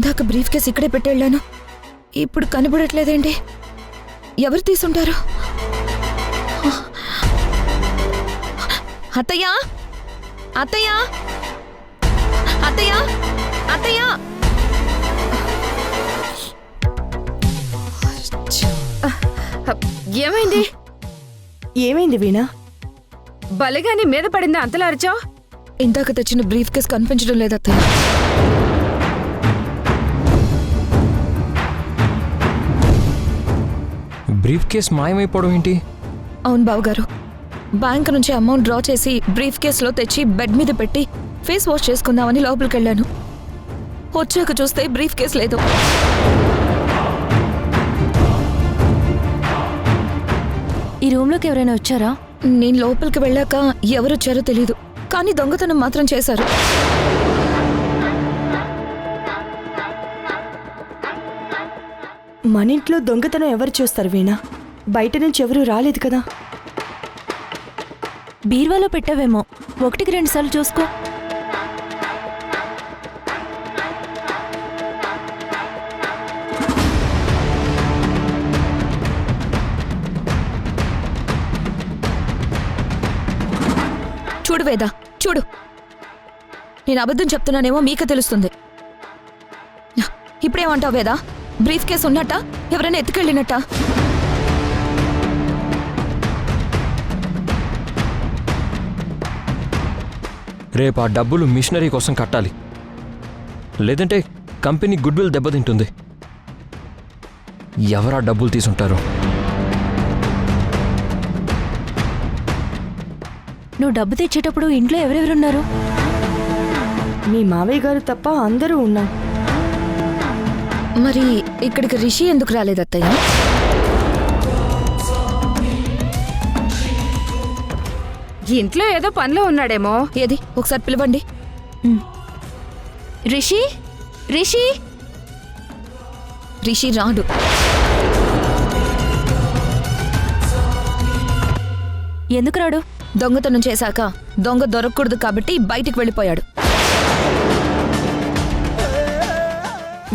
ఇందాక brief case ఇక్కడే పెట్టెళ్ళాను. ఇప్పుడు కనబడట్లేదేంటి? ఎవరు తీసుంటారు? అత్తయ్య, అత్తయ్య, అత్తయ్య, అత్తయ్య! ఏమైంది? ఏమైంది వీణా? బలిగాని మీద పడిందా అంతలా అరిచావు? ఇందాక తెచ్చిన బ్రీఫ్ కేస్ కనిపించడం లేదు అత్తయ్య. బ్రీఫ్ కేస్ మాయమైపోవడం ఏంటి? అవును బావగారు, బ్యాంక్ నుంచి అమౌంట్ డ్రా చేసి బ్రీఫ్ కేసులో తెచ్చి బెడ్ మీద పెట్టి ఫేస్ వాష్ చేసుకుందామని లోపలికి వెళ్ళాను. వచ్చాక చూస్తే బ్రీఫ్ కేస్ లేదు. ఈ రూమ్లోకి ఎవరైనా వచ్చారా? నేను లోపలికి వెళ్ళాక ఎవరొచ్చారో తెలీదు, కానీ దొంగతనం మాత్రం చేశారు. మన ఇంట్లో దొంగతనం ఎవరు చూస్తారు వీణా? బయట నుంచి ఎవరూ రాలేదు కదా. బీర్వాలో పెట్టావేమో, 1-2 సార్లు చూసుకో. చూడు వేద, చూడు. నేను అబద్ధం చెప్తున్నానేమో మీకే తెలుస్తుంది. ఇప్పుడేమంటావు వేద? బ్రీఫ్ కేసు ఉన్నట్ట? ఎవరైనా ఎత్తుకెళ్ళినట్ట? రేపు ఆ డబ్బులు మిషనరీ కోసం కట్టాలి, లేదంటే కంపెనీ గుడ్ విల్ దెబ్బతింటుంది. ఎవరా డబ్బులు తీసుంటారు? నువ్వు డబ్బు తెచ్చేటప్పుడు ఇంట్లో ఎవరెవరున్నారు? మీ మావయ్య గారు తప్ప అందరూ ఉన్నాం. మరి ఇక్కడికి రిషి ఎందుకు రాలేదత్తయ్య? ఇంట్లో ఏదో పనిలో ఉన్నాడేమో. ఏది ఒకసారి పిలవండి. రిషి, రిషి! రిషి రాడు. ఎందుకు రాడు? దొంగతనం చేశాక దొంగ దొరకకూడదు కాబట్టి బయటికి వెళ్ళిపోయాడు.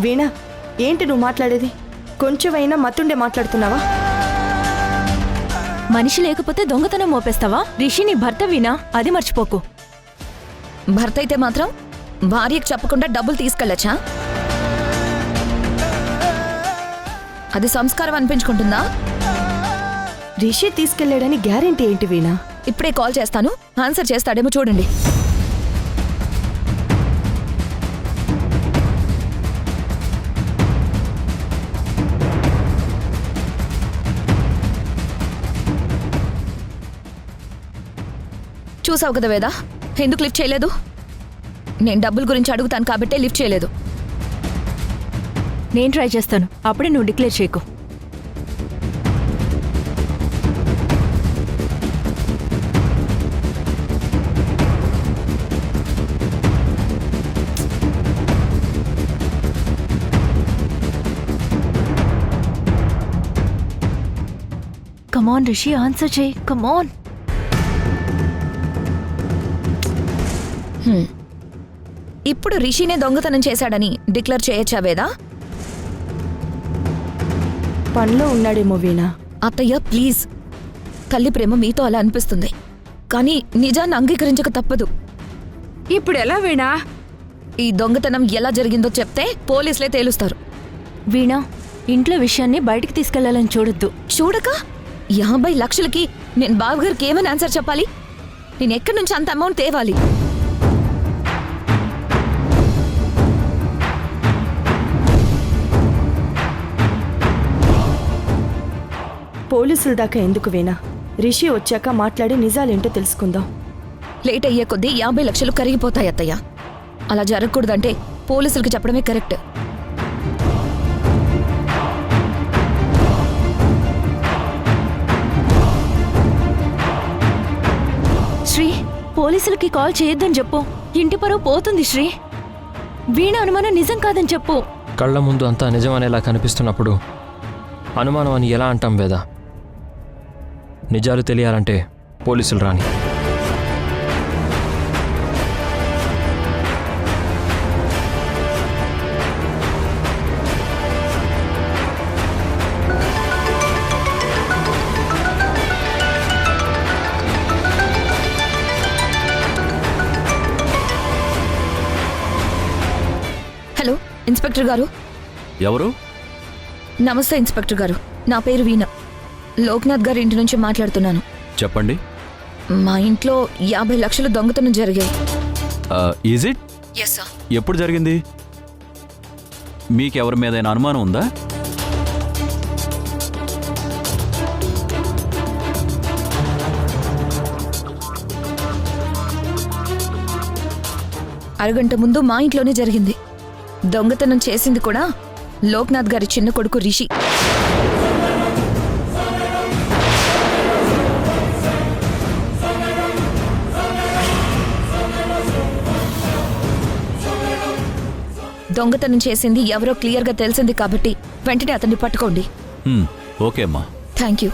వీణా, ఏంటి నువ్వు మాట్లాడేది? కొంచెమైనా మత్తుండే మాట్లాడుతున్నావా? మనిషి లేకపోతే దొంగతనం మోపేస్తావా? రిషి నీ భర్త వీణా, అది మర్చిపోకు. భర్త అయితే మాత్రం భార్యకు చెప్పకుండా డబ్బులు తీసుకెళ్ళచ్చా? అది సంస్కారం అనిపించుకుంటుందా? రిషి తీసుకెళ్లాడని గ్యారెంటీ ఏంటి వీణా? ఇప్పుడే కాల్ చేస్తాను, ఆన్సర్ చేస్తాడేమో చూడండి. చూసావు కదా వేద, ఎందుకు లిఫ్ట్ చేయలేదు? నేను డబ్బుల గురించి అడుగుతాను కాబట్టే లిఫ్ట్ చేయలేదు. నేను ట్రై చేస్తాను, అప్పుడే నువ్వు డిక్లేర్ చేయకు. కమాన్ రిషి, ఆన్సర్ చేయి, కమాన్. ఇప్పుడు రిషినే దొంగతనం చేశాడని డిక్లేర్ చేయొచ్చా వేదా? పనిలో ఉన్నాడేమో వీణా. అత్తయ్య ప్లీజ్, తల్లి ప్రేమ మీతో అలా అనిపిస్తుంది, కానీ నిజాన్ని అంగీకరించక తప్పదు. ఇప్పుడు ఎలా వీణా? ఈ దొంగతనం ఎలా జరిగిందో చెప్తే పోలీసులే తేలుస్తారు. వీణా, ఇంట్లో విషయాన్ని బయటికి తీసుకెళ్లాలని చూడొద్దు. చూడక 50 లక్షలకి నేను బావగారికి ఏమని ఆన్సర్ చెప్పాలి? నేను ఎక్కడి నుంచి అంత అమౌంట్ తేవాలి? పోలీసుల దాకా ఎందుకు వీణా? రిషి వచ్చాక మాట్లాడి నిజాలేంటో తెలుసుకుందాం. లేట్ అయ్యే కొద్దీ 50 లక్షలు కరిగిపోతాయి అత్తయ్య. అలా జరగకూడదంటే పోలీసులకి చెప్పడమే కరెక్ట్. శ్రీ, పోలీసులకి కాల్ చేయొద్దని చెప్పు. ఇంటి పరువు పోతుంది శ్రీ. వీణ అనుమానం నిజం కాదని చెప్పు. కళ్ళ ముందు అంతా నిజమనేలా కనిపిస్తున్నప్పుడు అనుమానం అని ఎలా అంటాం వేద? నిజాలు తెలియాలంటే పోలీసులు రాని. ఇన్స్పెక్టర్ గారు. ఎవరు? నమస్తే ఇన్స్పెక్టర్ గారు, నా పేరు వీణ. లోక్నాథ్ గారి ఇంటి నుంచి మాట్లాడుతున్నాను. చెప్పండి. మా ఇంట్లో 50 లక్షలు దొంగతనం జరిగాయి. Is it? Yes sir. ఎప్పుడు జరిగింది? మీకెవరి మీదైనా అనుమానం ఉందా? అరగంట ముందు మా ఇంట్లోనే జరిగింది. దొంగతనం చేసింది కూడా లోక్నాథ్ గారి చిన్న కొడుకు రిషి. దొంగతనం చేసింది ఎవరో క్లియర్గా తెలిసింది కాబట్టి వెంటనే అతన్ని పట్టుకోండి. ఓకే అమ్మా. Thank you.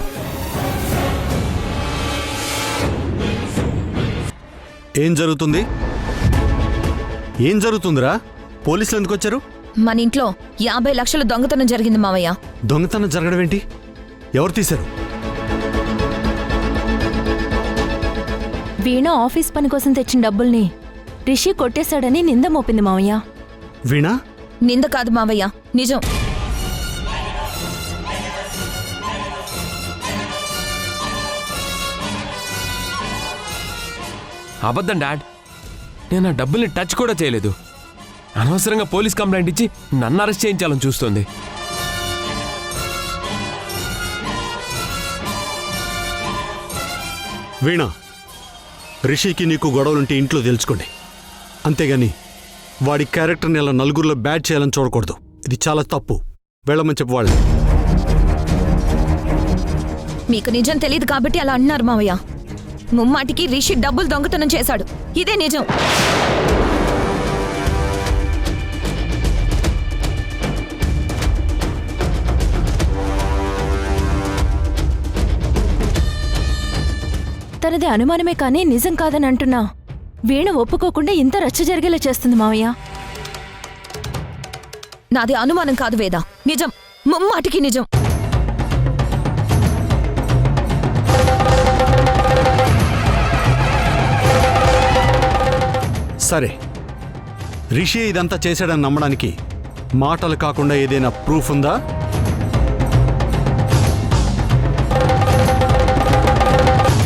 ఏం జరుగుతుంది? ఏం జరుగుతుందిరా? పోలీసులు ఎందుకు వచ్చారు? మన ఇంట్లో 50 లక్షల దొంగతనం జరిగింది మావయ్య. దొంగతనం జరగడం ఏంటి? ఎవరు తీశారు? వీణ ఆఫీస్ పని కోసం తెచ్చిన డబ్బుల్ని రిషి కొట్టేశాడని నింద మోపింది మావయ్య. వీణా? నింద కాదు మావయ్య, నిజం. అబద్ధం డాడ్. నేను ఆ డబ్బుల్ని టచ్ కూడా చేయలేదు. అనవసరంగా పోలీస్ కంప్లైంట్ ఇచ్చి నన్ను అరెస్ట్ చేయించాలని చూస్తుంది. వీణా, రిషికి నీకు గొడవలుంటే ఇంట్లో తెలుసుకోండి. అంతేగాని వాడి క్యారెక్టర్ని ఇలా నలుగురిలో బ్యాడ్ చేయాలని చూడకూడదు. ఇది చాలా తప్పు. వెళ్ళమని చెప్పు వాళ్ళు. మీకు నిజం తెలియదు కాబట్టి అలా అన్నారు మావయ్య. ముమ్మాటికి రిషి డబ్బులు దొంగతనం చేశాడు, ఇదే నిజం. తనది అనుమానమే కానీ నిజం కాదని అంటున్నా వీణ ఒప్పుకోకుండా ఇంత రచ్చ జరిగేలా చేస్తుంది మావయ్య. నాది అనుమానం కాదు వేద, నిజం, ముమ్మాటికి నిజం. సరే, రిషి ఇదంతా చేశాడని నమ్మడానికి మాటలు కాకుండా ఏదైనా ప్రూఫ్ ఉందా?